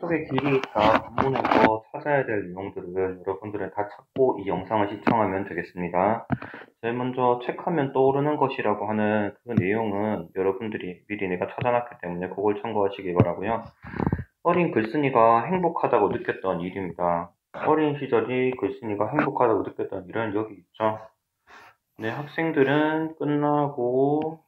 쪽에 길이 있다. 본문에서 찾아야 될 내용들을 여러분들은 다 찾고 이 영상을 시청하면 되겠습니다. 제일 먼저 책하면 떠오르는 것이라고 하는 그 내용은 여러분들이 미리 내가 찾아놨기 때문에 그걸 참고하시기 바라고요. 어린 글쓴이가 행복하다고 느꼈던 일입니다. 어린 시절이 글쓴이가 행복하다고 느꼈던 일은 여기 있죠. 네, 학생들은 끝나고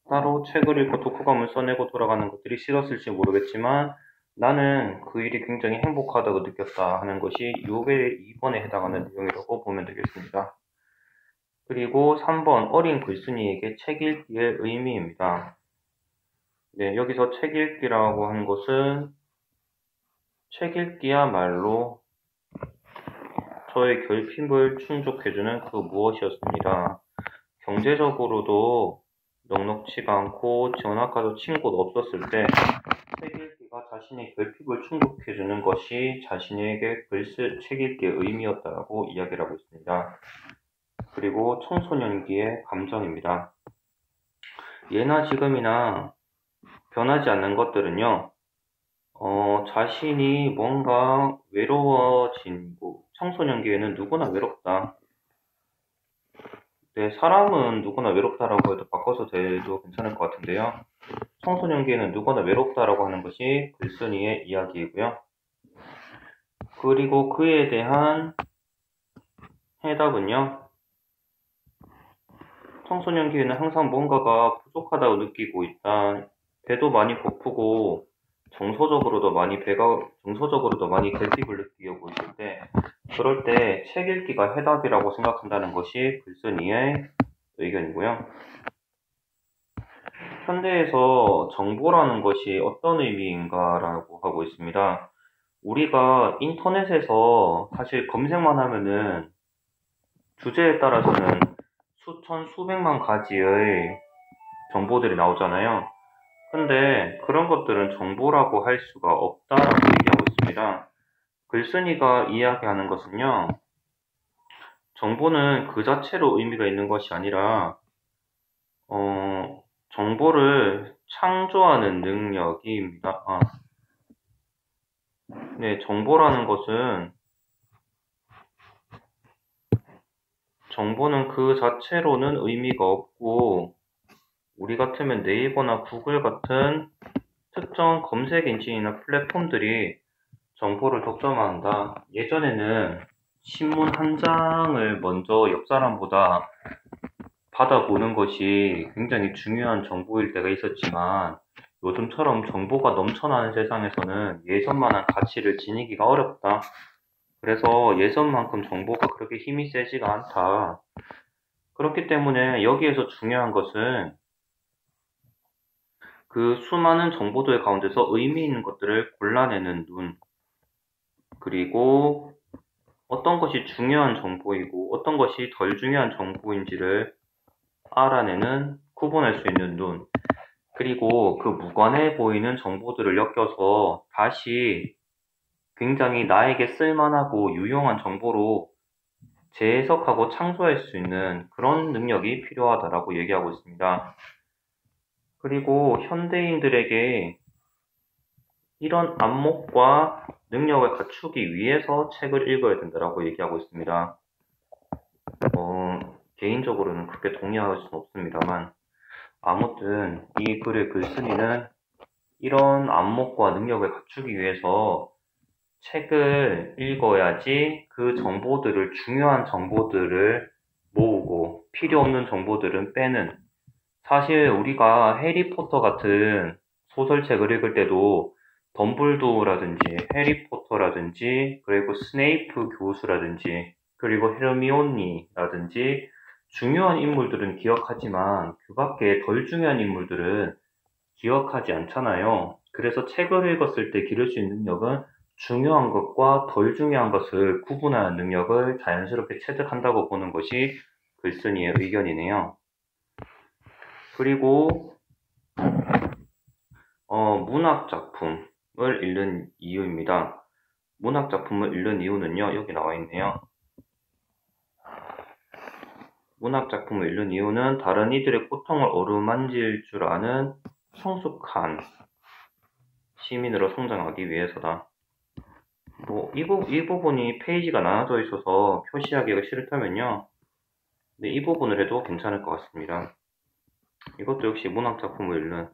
따로 책을 읽고 독후감을 써내고 돌아가는 것들이 싫었을지 모르겠지만 나는 그 일이 굉장히 행복하다고 느꼈다 하는 것이 요게 2번에 해당하는 내용이라고 보면 되겠습니다. 그리고 3번 어린 글쓴이에게 책 읽기의 의미입니다. 네, 여기서 책 읽기라고 하는 것은 책 읽기야말로 저의 결핍을 충족해주는 그 무엇이었습니다. 경제적으로도 넉넉치가 않고 전학가도 친구도 없었을 때 책 읽기가 자신의 결핍을 충족해주는 것이 자신에게 책 읽기의 의미였다고 이야기를 하고 있습니다. 그리고 청소년기의 감정입니다. 예나 지금이나 변하지 않는 것들은요, 자신이 뭔가 외로워진, 청소년기에는 누구나 외롭다. 네, 사람은 누구나 외롭다라고 해도 바꿔서 돼도 괜찮을 것 같은데요. 청소년기에는 누구나 외롭다라고 하는 것이 글쓴이의 이야기이고요. 그리고 그에 대한 해답은요. 청소년기에는 항상 뭔가가 부족하다고 느끼고 있다. 배도 많이 고프고 정서적으로도 많이 결핍을 느끼고 있을 때 그럴 때 책 읽기가 해답이라고 생각한다는 것이 글쓴이의 의견이고요. 현대에서 정보라는 것이 어떤 의미인가라고 하고 있습니다. 우리가 인터넷에서 사실 검색만 하면은 주제에 따라서는 수천, 수백만 가지의 정보들이 나오잖아요. 근데 그런 것들은 정보라고 할 수가 없다라고 얘기하고 있습니다. 글쓴이가 이야기하는 것은요, 정보는 그 자체로 의미가 있는 것이 아니라, 정보를 창조하는 능력입니다. 네, 정보는 그 자체로는 의미가 없고, 우리 같으면 네이버나 구글 같은 특정 검색 엔진이나 플랫폼들이 정보를 독점한다. 예전에는 신문 한 장을 먼저 옆 사람보다 받아보는 것이 굉장히 중요한 정보일 때가 있었지만 요즘처럼 정보가 넘쳐나는 세상에서는 예전만한 가치를 지니기가 어렵다. 그래서 예전만큼 정보가 그렇게 힘이 세지가 않다. 그렇기 때문에 여기에서 중요한 것은 그 수많은 정보들 가운데서 의미 있는 것들을 골라내는 눈, 그리고 어떤 것이 중요한 정보이고 어떤 것이 덜 중요한 정보인지를 구분할 수 있는 눈, 그리고 그 무관해 보이는 정보들을 엮여서 다시 굉장히 나에게 쓸만하고 유용한 정보로 재해석하고 창조할 수 있는 그런 능력이 필요하다라고 얘기하고 있습니다. 그리고 현대인들에게 이런 안목과 능력을 갖추기 위해서 책을 읽어야 된다라고 얘기하고 있습니다. 개인적으로는 그렇게 동의할 수는 없습니다만, 아무튼 이 글의 글쓴이는 이런 안목과 능력을 갖추기 위해서 책을 읽어야지 그 정보들을, 중요한 정보들을 모으고 필요 없는 정보들은 빼는, 사실 우리가 해리포터 같은 소설책을 읽을 때도 덤블도어라든지 해리포터라든지 그리고 스네이프 교수라든지 그리고 헤르미온니라든지 중요한 인물들은 기억하지만 그 밖에 덜 중요한 인물들은 기억하지 않잖아요. 그래서 책을 읽었을 때 기를 수 있는 능력은 중요한 것과 덜 중요한 것을 구분하는 능력을 자연스럽게 체득한다고 보는 것이 글쓴이의 의견이네요. 그리고 문학 작품을 읽는 이유입니다. 문학 작품을 읽는 이유는요, 여기 나와 있네요. 문학 작품을 읽는 이유는 다른 이들의 고통을 어루만질 줄 아는 성숙한 시민으로 성장하기 위해서다. 이 부분이 페이지가 나눠져 있어서 표시하기가 싫다면요. 네, 이 부분을 해도 괜찮을 것 같습니다. 이것도 역시 문학작품을 읽는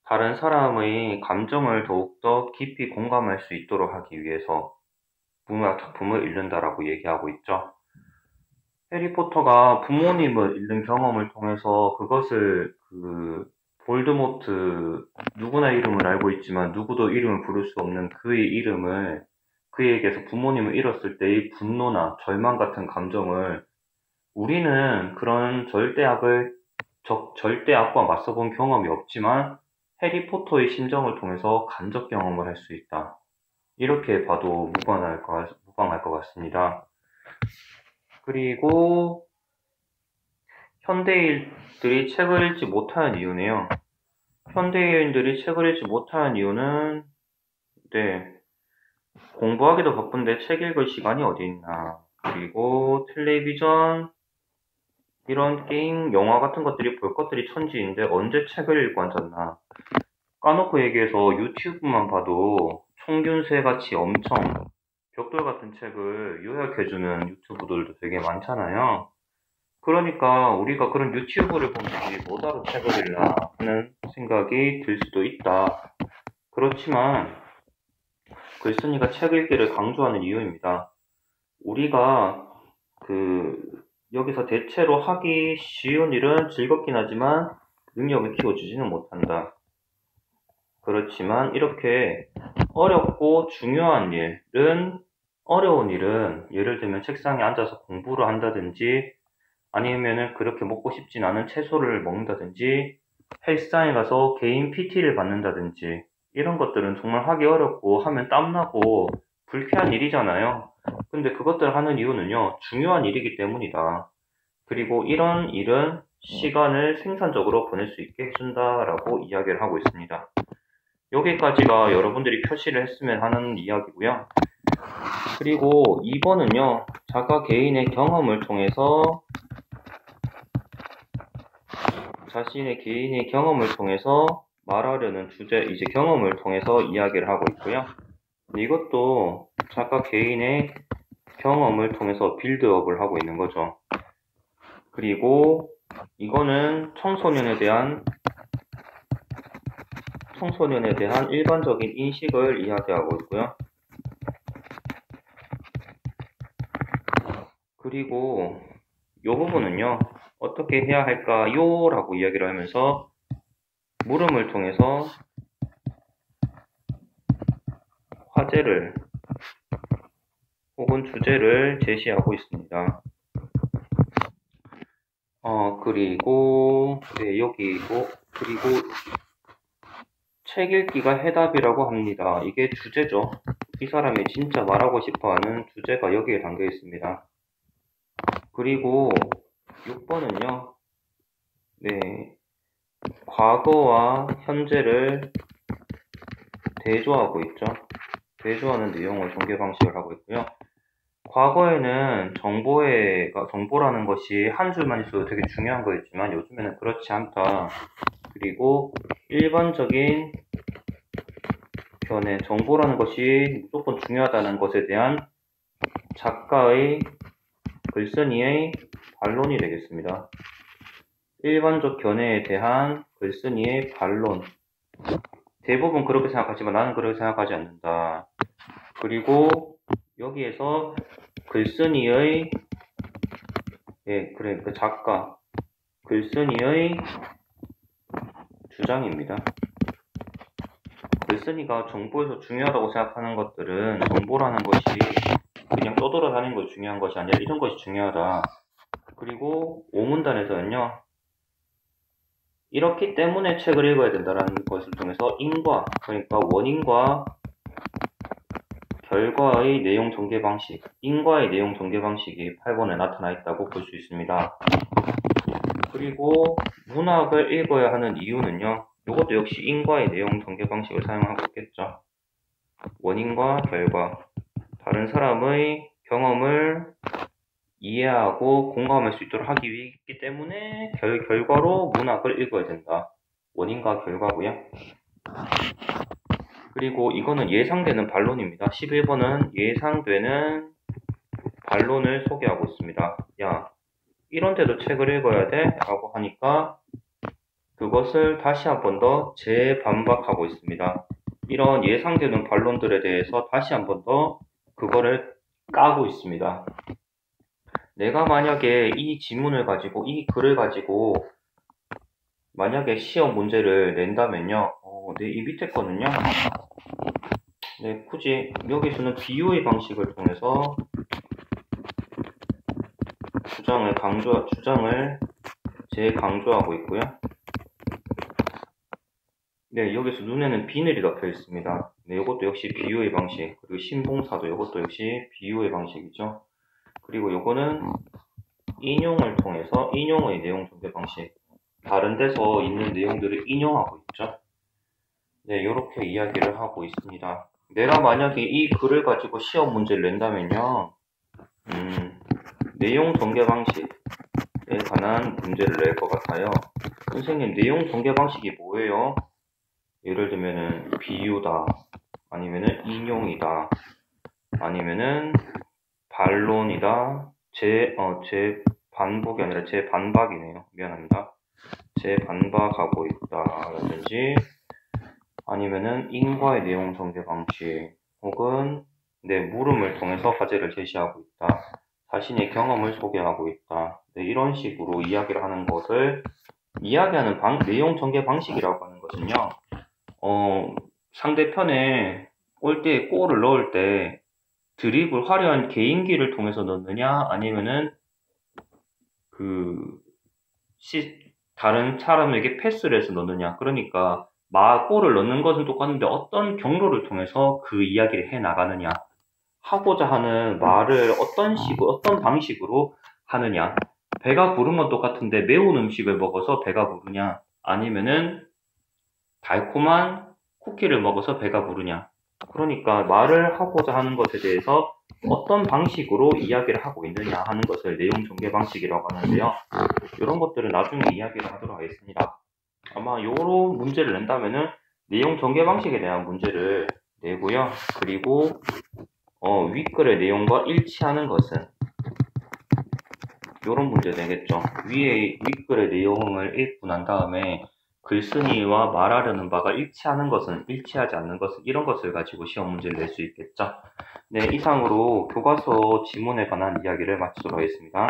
다른 사람의 감정을 더욱더 깊이 공감할 수 있도록 하기 위해서 문학작품을 읽는다라고 얘기하고 있죠. 해리포터가 부모님을 잃는 경험을 통해서 그것을 볼드모트 누구나 이름을 알고 있지만 누구도 이름을 부를 수 없는 그의 이름을 그에게서 부모님을 잃었을 때의 분노나 절망 같은 감정을 우리는 그런 절대악과 맞서본 경험이 없지만 해리포터의 심정을 통해서 간접 경험을 할 수 있다. 이렇게 봐도 무방할 것 같습니다. 그리고 현대인들이 책을 읽지 못하는 이유네요. 현대인들이 책을 읽지 못하는 이유는 공부하기도 바쁜데 책 읽을 시간이 어디 있나. 그리고 텔레비전, 이런 게임, 영화 같은 것들이 볼 것들이 천지인데 언제 책을 읽고 앉았나. 까놓고 얘기해서 유튜브만 봐도 총균세 같이 엄청 벽돌 같은 책을 요약해주는 유튜브들도 되게 많잖아요. 그러니까 우리가 그런 유튜브를 보면서 뭐다로 책을 읽나 하는 생각이 들 수도 있다. 그렇지만 글쓴이가 책 읽기를 강조하는 이유입니다. 우리가 여기서 대체로 하기 쉬운 일은 즐겁긴 하지만 능력을 키워주지는 못한다. 그렇지만 이렇게 어렵고 중요한 일은, 어려운 일은 예를 들면 책상에 앉아서 공부를 한다든지 아니면은 그렇게 먹고 싶진 않은 채소를 먹는다든지 헬스장에 가서 개인 PT를 받는다든지 이런 것들은 정말 하기 어렵고 하면 땀나고 불쾌한 일이잖아요. 근데 그것들을 하는 이유는요, 중요한 일이기 때문이다. 그리고 이런 일은 시간을 생산적으로 보낼 수 있게 해준다라고 이야기를 하고 있습니다. 여기까지가 여러분들이 표시를 했으면 하는 이야기고요. 그리고 2번은요, 작가 개인의 경험을 통해서 자신의 개인의 경험을 통해서 말하려는 주제, 이제 경험을 통해서 이야기를 하고 있고요. 이것도 작가 개인의 경험을 통해서 빌드업을 하고 있는 거죠. 그리고 이거는 청소년에 대한 일반적인 인식을 이야기하고 있고요. 그리고 이 부분은요, 어떻게 해야 할까요? 라고 이야기를 하면서 물음을 통해서 화제를 혹은 주제를 제시하고 있습니다. 그리고 책 읽기가 해답이라고 합니다. 이게 주제죠. 이 사람이 진짜 말하고 싶어하는 주제가 여기에 담겨 있습니다. 그리고 6번은요, 과거와 현재를 대조하고 있죠. 대조하는 내용을 전개 방식을 하고 있고요. 과거에는 정보라는 것이 한 줄만 있어도 되게 중요한 거였지만 요즘에는 그렇지 않다. 그리고 일반적인 견해, 정보라는 것이 무조건 중요하다는 것에 대한 작가의, 글쓴이의 반론이 되겠습니다. 일반적 견해에 대한 글쓴이의 반론. 대부분 그렇게 생각하지만 나는 그렇게 생각하지 않는다. 그리고 여기에서 글쓴이의, 작가, 글쓴이의 주장입니다. 글쓴이가 정보에서 중요하다고 생각하는 것들은 정보라는 것이 그냥 떠돌아다니는 것이 중요한 것이 아니라 이런 것이 중요하다. 그리고 5문단에서는요, 이렇기 때문에 책을 읽어야 된다는 것을 통해서 그러니까 원인과 결과의 내용 전개 방식, 인과의 내용 전개 방식이 8번에 나타나 있다고 볼 수 있습니다. 그리고 문학을 읽어야 하는 이유는요, 이것도 역시 인과의 내용 전개 방식을 사용하고 있겠죠. 원인과 결과, 다른 사람의 경험을 이해하고 공감할 수 있도록 하기 위해있기 때문에 결과로 문학을 읽어야 된다. 원인과 결과고요. 그리고 이거는 예상되는 반론입니다. 11번은 예상되는 반론을 소개하고 있습니다. 야, 이런데도 책을 읽어야 돼? 라고 하니까 그것을 다시 한 번 더 재반박하고 있습니다. 이런 예상되는 반론들에 대해서 다시 한 번 더 그거를 까고 있습니다. 내가 만약에 이 지문을 가지고, 이 글을 가지고 만약에 시험 문제를 낸다면요. 네, 이 밑에 거는요. 네, 굳이 여기서는 비유의 방식을 통해서 주장을 재강조하고 있고요. 네, 여기서 눈에는 비늘이 덮여 있습니다. 네, 이것도 역시 비유의 방식. 그리고 신봉사도 이것도 역시 비유의 방식이죠. 그리고 요거는 인용을 통해서 인용의 내용 전개 방식. 다른 데서 있는 내용들을 인용하고 있죠. 네, 이렇게 이야기를 하고 있습니다. 내가 만약에 이 글을 가지고 시험 문제를 낸다면요. 내용 전개 방식에 관한 문제를 낼 것 같아요. 선생님, 내용 전개 방식이 뭐예요? 예를 들면은 비유다, 아니면은 인용이다, 아니면은 반론이다, 제 반복이 아니라 제 반박이네요. 미안합니다. 제 반박하고 있다라든지, 아니면은 인과의 내용 전개 방식, 혹은 내 물음을 통해서 화제를 제시하고 있다, 자신의 경험을 소개하고 있다. 네, 이런 식으로 이야기를 하는 것을 이야기하는 내용 전개 방식이라고 하는 것은요. 상대편에 골대에 골을 넣을 때 드립을 화려한 개인기를 통해서 넣느냐, 아니면은 다른 사람에게 패스를 해서 넣느냐. 그러니까 골을 넣는 것은 똑같은데 어떤 경로를 통해서 그 이야기를 해 나가느냐, 하고자 하는 말을 어떤 방식으로 하느냐. 배가 부른 건 똑같은데 매운 음식을 먹어서 배가 부르냐, 아니면은 달콤한 쿠키를 먹어서 배가 부르냐. 그러니까 말을 하고자 하는 것에 대해서 어떤 방식으로 이야기를 하고 있느냐 하는 것을 내용 전개 방식이라고 하는데요. 이런 것들은 나중에 이야기를 하도록 하겠습니다. 아마 요런 문제를 낸다면은 내용 전개 방식에 대한 문제를 내고요. 그리고 윗글의 내용과 일치하는 것은 요런 문제 내겠죠. 윗글의 내용을 읽고 난 다음에 글쓴이와 말하려는 바가 일치하는 것은, 일치하지 않는 것은, 이런 것을 가지고 시험 문제를 낼 수 있겠죠. 네, 이상으로 교과서 지문에 관한 이야기를 마치도록 하겠습니다.